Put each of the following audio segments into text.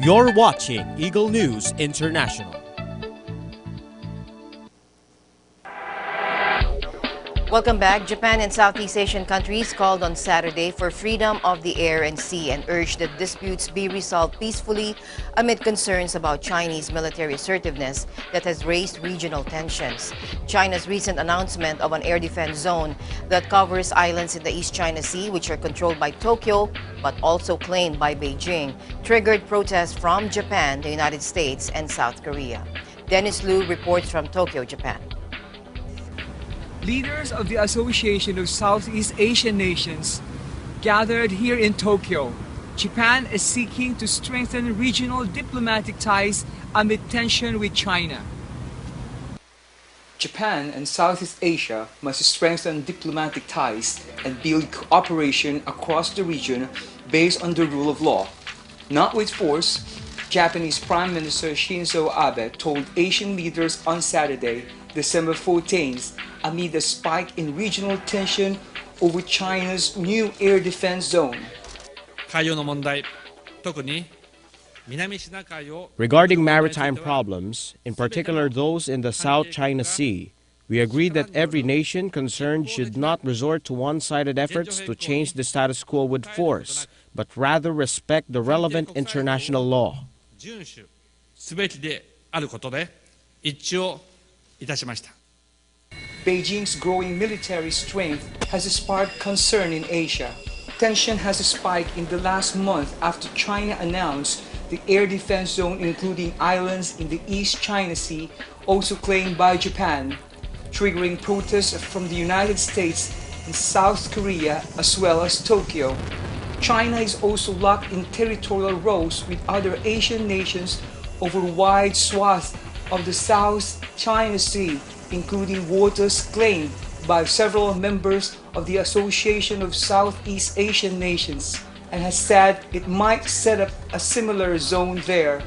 You're watching Eagle News International. Welcome back. Japan and Southeast Asian countries called on Saturday for freedom of the air and sea and urged that disputes be resolved peacefully amid concerns about Chinese military assertiveness that has raised regional tensions. China's recent announcement of an air defense zone that covers islands in the East China Sea, which are controlled by Tokyo but also claimed by Beijing, triggered protests from Japan, the United States, and South Korea. Dennis Liu reports from Tokyo, Japan. Leaders of the Association of Southeast Asian Nations gathered here in Tokyo. Japan is seeking to strengthen regional diplomatic ties amid tension with China. Japan and Southeast Asia must strengthen diplomatic ties and build cooperation across the region based on the rule of law, not with force. Japanese Prime Minister Shinzo Abe told Asian leaders on Saturday, December 14th, amid a spike in regional tension over China's new air defense zone. Regarding maritime problems, in particular those in the South China Sea, we agreed that every nation concerned should not resort to one-sided efforts to change the status quo with force, but rather respect the relevant international law. Beijing's growing military strength has sparked concern in Asia. Tension has spiked in the last month after China announced the air defense zone, including islands in the East China Sea, also claimed by Japan, triggering protests from the United States and South Korea as well as Tokyo. China is also locked in territorial rows with other Asian nations over wide swaths of the South China Sea, including waters claimed by several members of the Association of Southeast Asian Nations, and has said it might set up a similar zone there.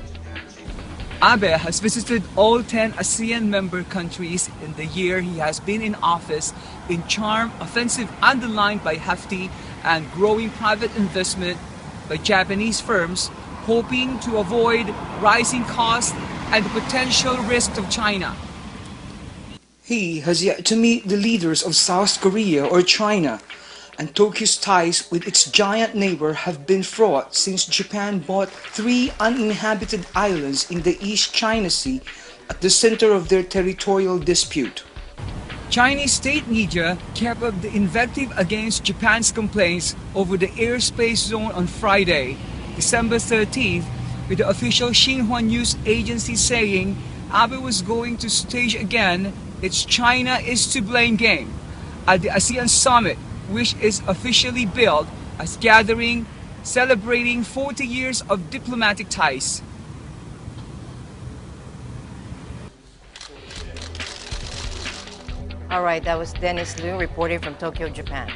Abe has visited all 10 ASEAN member countries in the year he has been in office in charm offensive underlined by hefty and growing private investment by Japanese firms, hoping to avoid rising costs and the potential risk of China. He has yet to meet the leaders of South Korea or China, and Tokyo's ties with its giant neighbor have been fraught since Japan bought 3 uninhabited islands in the East China Sea at the center of their territorial dispute. Chinese state media kept up the invective against Japan's complaints over the airspace zone on Friday, December 13th, with the official Xinhua news agency saying Abe was going to stage again its China is to blame game at the ASEAN summit, which is officially billed as gathering celebrating 40 years of diplomatic ties. All right, that was Dennis Liu reporting from Tokyo, Japan.